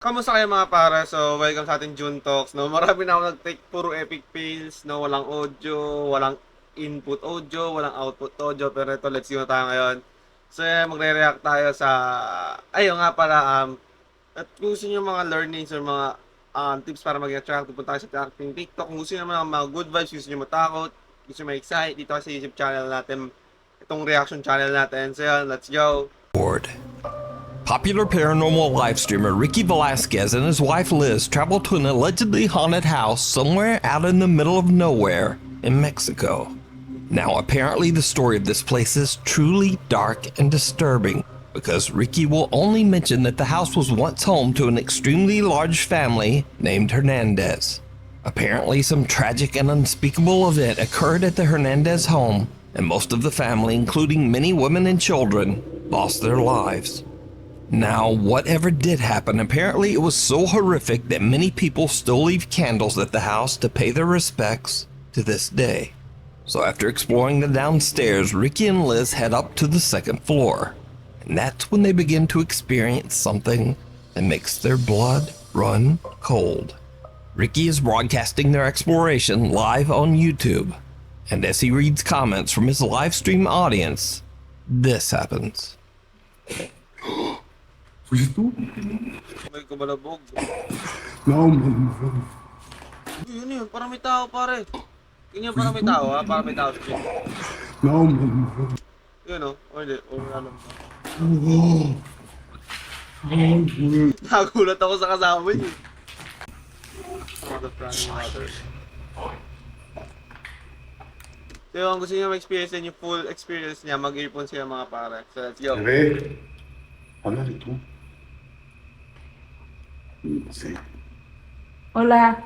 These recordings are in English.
Kamusta kayo mga para? So, welcome sa ating June Talks, no? Marami na ako nag-take, puro epic fails, no? Walang audio, walang input audio, walang output audio, pero ito, let's go na tayo ngayon. So, magre-react tayo sa, ayun nga pala, at kung gusto nyo mga learnings or mga tips para maging attractive, punta kayo sa ating TikTok. Kung gusto nyo mga good vibes, gusto nyo matakot, gusto nyo ma-excite, dito kasi sa YouTube channel natin, itong reaction channel natin. So, yun, let's go! Popular paranormal live streamer Ricky Velasquez and his wife Liz traveled to an allegedly haunted house somewhere out in the middle of nowhere in Mexico. Now, apparently, the story of this place is truly dark and disturbing because Ricky will only mention that the house was once home to an extremely large family named Hernandez. Apparently, some tragic and unspeakable event occurred at the Hernandez home, and most of the family, including many women and children, lost their lives. Now, whatever did happen, apparently it was so horrific that many people still leave candles at the house to pay their respects to this day. So after exploring the downstairs, Ricky and Liz head up to the second floor. And that's when they begin to experience something that makes their blood run cold. Ricky is broadcasting their exploration live on YouTube. And as he reads comments from his live stream audience, this happens. May kumalabog. No, man. Yun yun, parang may tao pare. Ganyan parang may tao ha, parang may tao sa chin. No, man. Yun o, o hindi, o ano. Oh. Nagulat ako sa kasama niyo. Mother running water. So yung gusto niyo ma-experience din yung full experience niya, mag-earphone siya mga pare. So let's go. Bebé, habla de tú. Sí. Hola.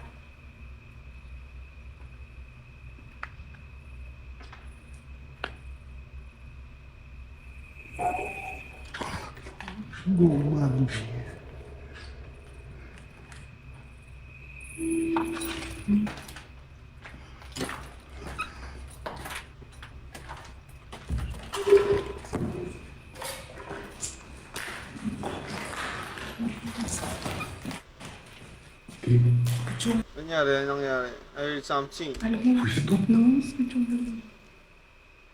No mames. Nangyari, nangyari. I heard something.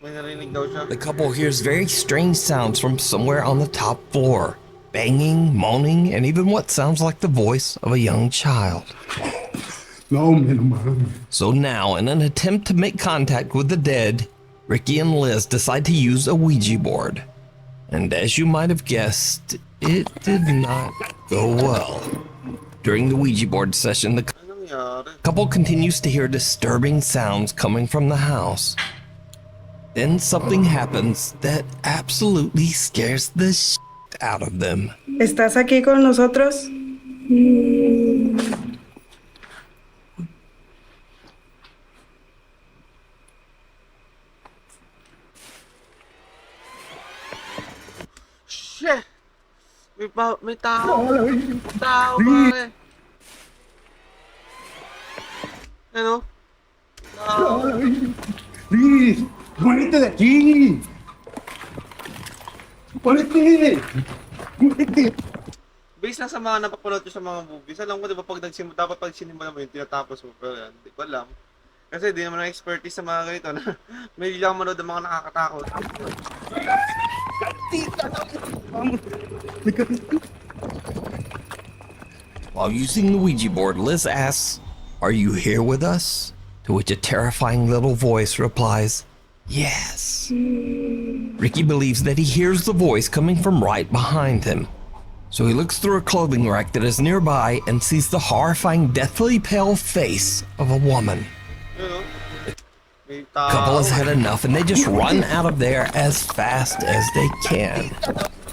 May narinig daw siya. The couple hears very strange sounds from somewhere on the top floor. Banging, moaning, and even what sounds like the voice of a young child. No, man. So now, in an attempt to make contact with the dead, Ricky and Liz decide to use a Ouija board. And as you might have guessed, it did not go well. During the Ouija board session, the Ano nangyari? couple continues to hear disturbing sounds coming from the house. Then something happens that absolutely scares the shit out of them. ¿Estás aquí con nosotros? Shit! May tao. Tao pare. Ano? Tao. Liz, muérete de aquí. Muérete. Muérete. Based lang sa mga napapanood ko sa mga movies, alam ko diba pag dapat pag sinimula mo yun, tinatapos mo. Pero yan, di ko alam. Kasi di naman ang expertise sa mga ganito na may lang manood ng mga nakakatakot. While using the Ouija board, Liz asks, "Are you here with us?" To which a terrifying little voice replies, "Yes." Ricky believes that he hears the voice coming from right behind him. So he looks through a clothing rack that is nearby and sees the horrifying, deathly pale face of a woman. Yun o. May The tao. couple has had enough and they just run out of there as fast as they can.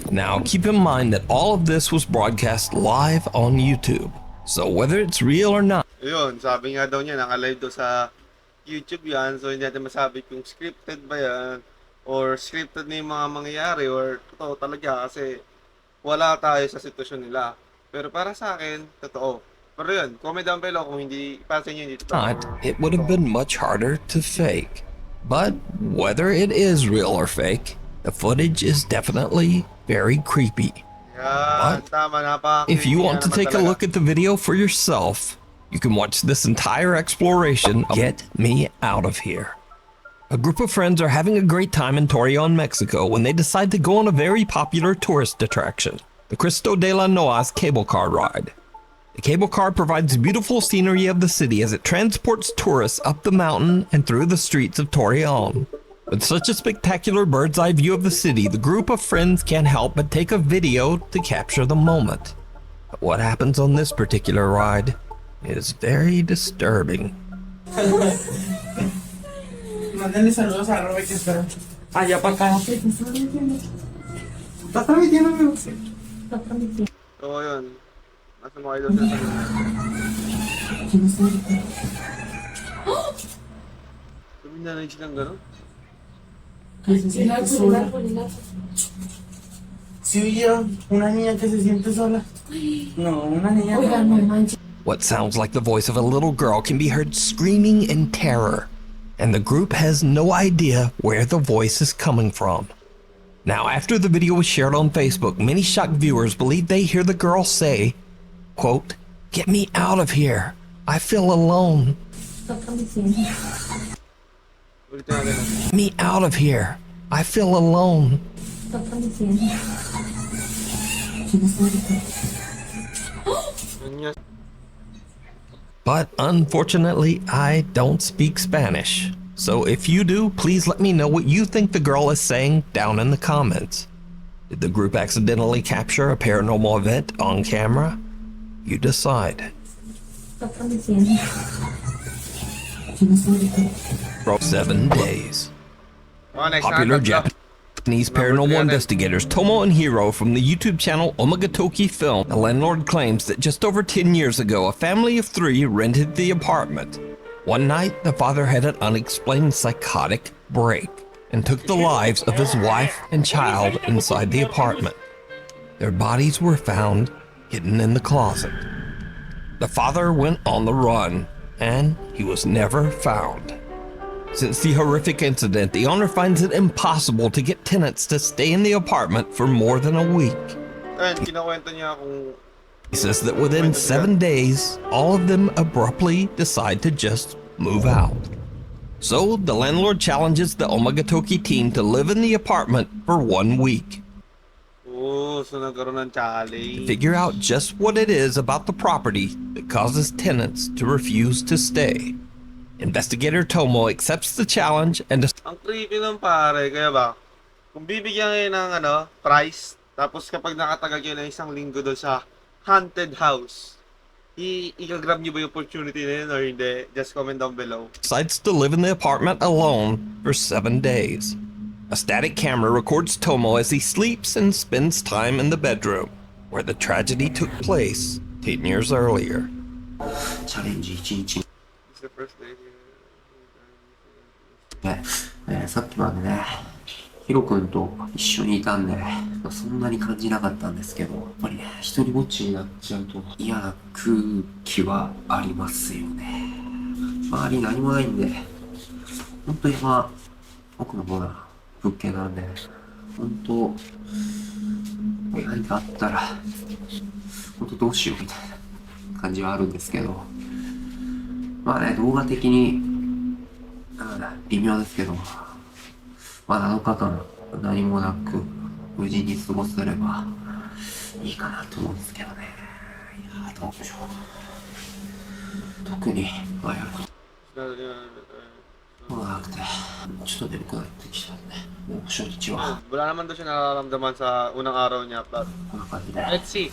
Now, keep in mind that all of this was broadcast live on YouTube. So whether it's real or not, Yun, sabi nga daw niya, naka-live daw sa YouTube yan. So hindi natin masabi kung scripted ba yan or scripted na yung mga mangyayari or totoo talaga kasi wala tayo sa sitwasyon nila. Pero para sa akin, totoo. Pero yun, comment down below kung hindi, para sa inyo hindi totoo. it would have been much harder to fake. But whether it is real or fake, the footage is definitely very creepy. Yan, But tama, napaka if you creepy want to nga naman take a talaga. look at the video for yourself, you can watch this entire exploration of Get Me Out of Here. A group of friends are having a great time in Torreon, Mexico when they decide to go on a very popular tourist attraction, the Cristo de la Noas cable car ride. The cable car provides beautiful scenery of the city as it transports tourists up the mountain and through the streets of Torreon. With such a spectacular bird's eye view of the city, the group of friends can't help but take a video to capture the moment. But what happens on this particular ride is very disturbing. Mándale saludos a Robert que espera allá para acá. Está transmitiendo, amigo. So, yun. Nasa mga idol sila. Luminanage lang gano'n. Sí, oye, una niña que se siente sola. No, una niña. What sounds like the voice of a little girl can be heard screaming in terror, and the group has no idea where the voice is coming from. Now, after the video was shared on Facebook, many shocked viewers believe they hear the girl say, quote, "Get me out of here. I feel alone. Ulitin natin. Get me out of here. I feel alone." Yun yun. But unfortunately, I don't speak Spanish. So if you do, please let me know what you think the girl is saying down in the comments. Did the group accidentally capture a paranormal event on camera? You decide. For 7 days. Oh, next Popular na, Japanese paranormal investigators Tomo and Hiro from the YouTube channel Omagatoki Film. The landlord claims that just over 10 years ago, a family of 3 rented the apartment. One night, the father had an unexplained psychotic break and took the lives of his wife and child inside the apartment. Their bodies were found hidden in the closet. The father went on the run, and he was never found. Since the horrific incident, the owner finds it impossible to get tenants to stay in the apartment for more than a week. Ayun, kinakwento niya kung He says that within 7 days, all of them abruptly decide to just move out. So the landlord challenges the Omagatoki team to live in the apartment for 1 week. so nagkaroon ng challenge. Figure out just what it is about the property that causes tenants to refuse to stay. Investigator Tomo accepts the challenge and Ang creepy ng pare, kaya ba? Kung bibigyan kayo ng price, tapos kapag nakatagal kayo ng 1 linggo doon sa haunted house, i-grab niyo ba yung opportunity na yun or hindi? Just comment down below. decides to live in the apartment alone for 7 days. A static camera records Tomo as he sleeps and spends time in the bedroom, where the tragedy took place 10 years earlier. チャレンジ1日 It's the first day. 目、さっきまでね、ヒロ君と一緒にいたんで、そんなに感じなかったんですけど、やっぱりね、一人ぼっちになっちゃうと嫌な空気はありますよね。周り何もないんで、本当に奥の方な物件なんで、本当、何かあったら、本当どうしようみたいな感じはあるんですけど、動画的に、微妙ですけど、7日間何もなく無事に過ごせればいいかなと思うんですけどね。いやー、どうでしょう。特に、やることもなくて、ちょっと眠くなってきたんで、もう初日は Wala naman daw siya nararamdaman sa unang araw niya. But こんな感じで let's see.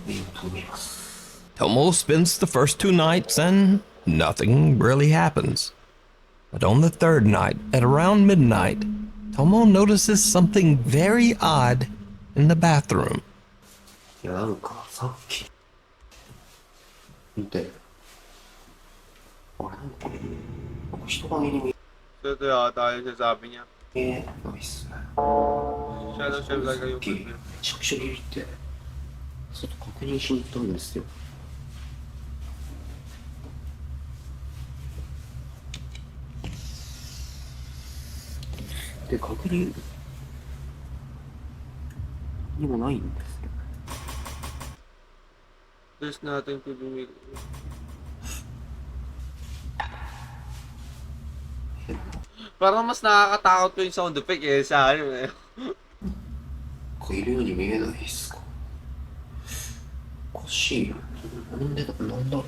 寝ようと思います。 Tomo spends the first 2 nights and nothing really happens. But on the 3rd night, at around midnight, Tomo notices something very odd in the bathroom. いや、なんかさっき、見て、あれなんか人影に見 So ito yata yung sinasabi niya. えないっすね。 Shadow shell like yung めちゃくちゃビビって外確認しに行ったんですよ。で確認にもないんですよ。There's nothing to do with Parang mas nakakatakot ko yung sound effect eh sa ano eh. いるように見えないですか？おかしいよ。なんでだ、なんだろう。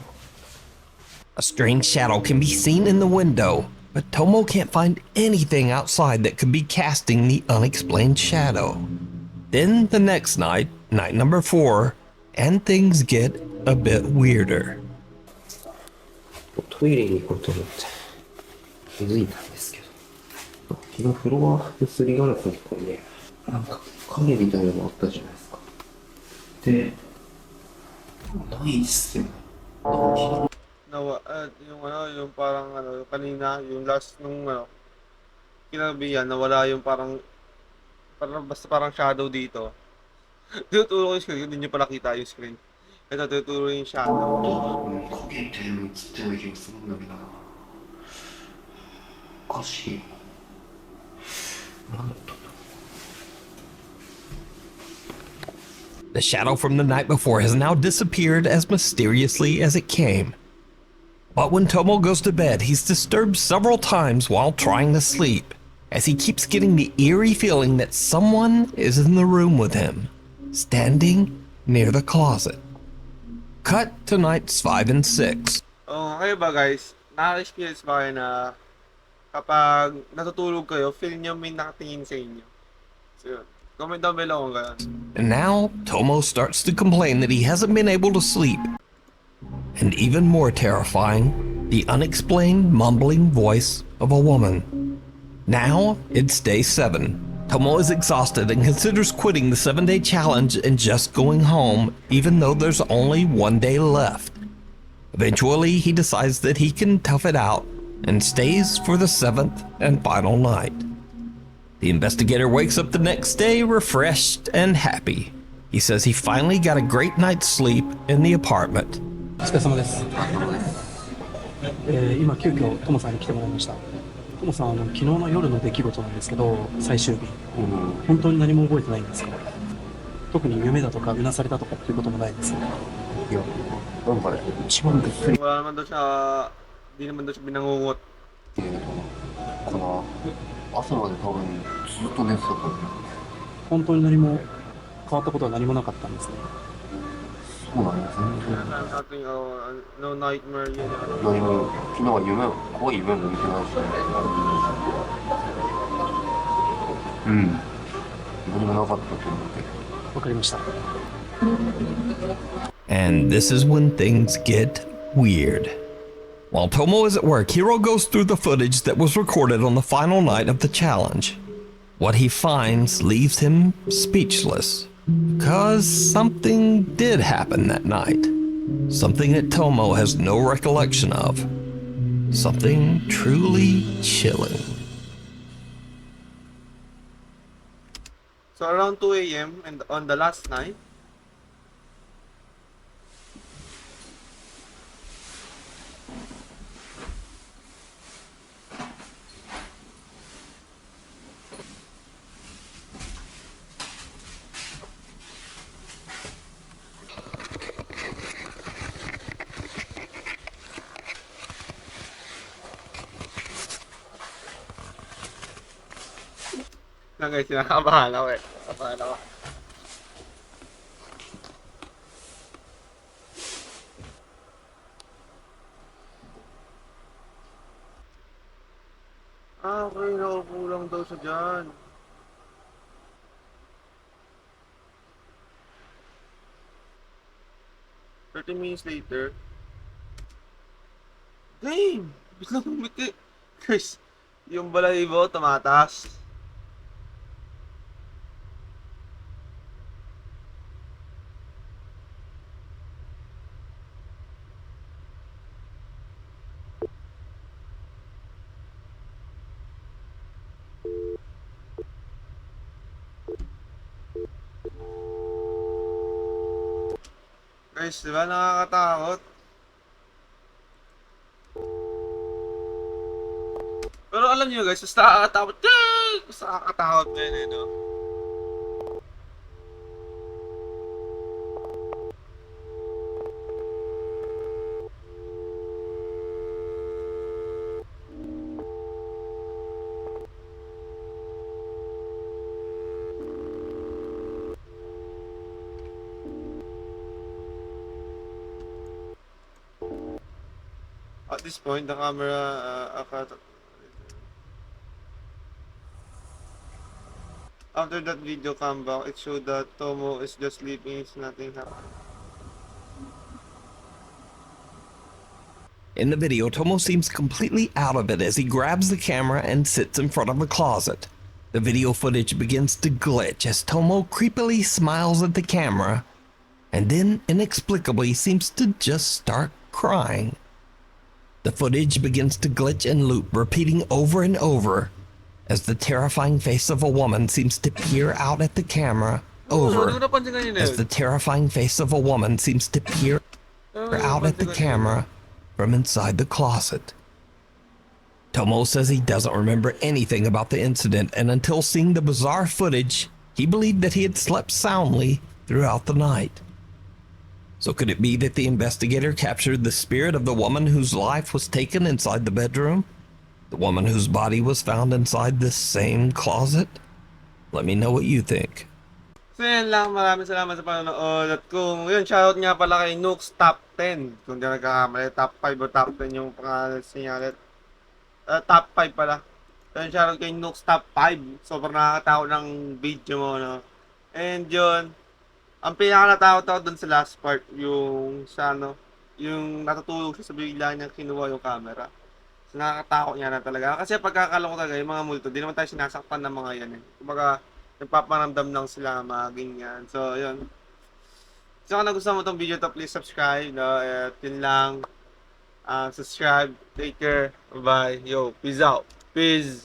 A strange shadow can be seen in the window, but Tomo can't find anything outside that could be casting the unexplained shadow. Then the next night, night number 4, and things get a bit weirder. トイレに行こうと思って気づいたんですけど、昨日フロアのすりガラスのとこにね、なんか影みたいなのがあったじゃないですか。で、ないっすよ。Yung parang ano, yung kanina, yung last nung ano, kinabihan, nawala yung parang basta parang shadow dito. Tinuturo ko yung screen, hindi nyo pala kita yung screen. Ito, tinuturo yung shadow. 影って映ってない気がするんだけどな。おかしい。なんだったんだ。 The shadow from the night before has now disappeared as mysteriously as it came. But when Tomo goes to bed, he's disturbed several times while trying to sleep, as he keeps getting the eerie feeling that someone is in the room with him, standing near the closet. Cut to nights 5 and 6. Oh, kayo ba guys? Nakaka-experience ba kayo na kapag natutulog kayo, feel nyo may nakatingin sa inyo? So yun. Comment down below kung gano'n. And now, Tomo starts to complain that he hasn't been able to sleep. And even more terrifying, the unexplained mumbling voice of a woman. Now, it's day 7. Tomo is exhausted and considers quitting the 7-day challenge and just going home, even though there's only 1 day left. Eventually, he decides that he can tough it out and stays for the 7th and final night. The investigator wakes up the next day refreshed and happy. He says he finally got a great night's sleep in the apartment. お疲れ様です。今急遽トモさんに来てもらいました。トモさん、昨日の夜の出来事なんですけど、最終日、本当に何も覚えてないんですか？特に夢だとかうなされたとかっていうこともないです。いや、なんかね、一番びっくり Wala naman daw siya, di naman daw siya binangungot. かな。朝まで多分ずっと寝てたと思う。本当に何も変わったことは何もなかったんですね。そうなんですね。 Nothing, no nightmare yet. 何も、昨日は怖い夢も見てないし。うん。何もなかったと思って。わかりました。 And this is when things get weird. While Tomo is at work, Hiro goes through the footage that was recorded on the final night of the challenge. What he finds leaves him speechless. Because something did happen that night. Something that Tomo has no recollection of. Something truly chilling. So around 2 a.m. and on the last night, lang guys, sinakabahan ako eh. Sinakabahan ako. Okay, nakaupo lang daw siya dyan. "30 minutes later, damn! Biglang umiti. Guys, yung balahibo tumataas. Guys, di ba nakakatakot? Pero alam niyo guys, mas nakakatakot. Mas nakakatakot din eh, no? this point, the camera, after that video come back, it showed that Tomo is just sleeping, it's nothing happened. In the video, Tomo seems completely out of it as he grabs the camera and sits in front of a closet. The video footage begins to glitch as Tomo creepily smiles at the camera and then inexplicably seems to just start crying. The footage begins to glitch and loop, repeating over and over as the terrifying face of a woman seems to peer out at the camera over Hindi ko napansin kanina as yun. the terrifying face of a woman seems to peer out at the camera from inside the closet. Tomo says he doesn't remember anything about the incident, and until seeing the bizarre footage, he believed that he had slept soundly throughout the night. So could it be that the investigator captured the spirit of the woman whose life was taken inside the bedroom? The woman whose body was found inside this same closet? Let me know what you think. So yan lang, maraming salamat sa panonood. At kung yun, shoutout nga pala kay Nooks Top 10. Kung di nagkakamali, top 5 o top 10 yung pangalan niya. Top 5 pala. So yun, shoutout kay Nooks Top 5. Sobrang nakakatakot ng video mo, no? And yun, ang pinaka-natakot ako dun sa last part, yung sa ano, yung natutulog siya sa bigla niyang kinuha yung camera. So nakakatakot niya na talaga. Kasi pagkakala ko talaga, yung mga multo, di naman tayo sinasaktan ng mga yan eh. Kumbaga, nagpaparamdam lang sila mga ganyan. So, yun. So, kung nagustuhan mo itong video to, please subscribe. No? At yun lang. Subscribe. Take care. Bye. Yo, peace out. Peace.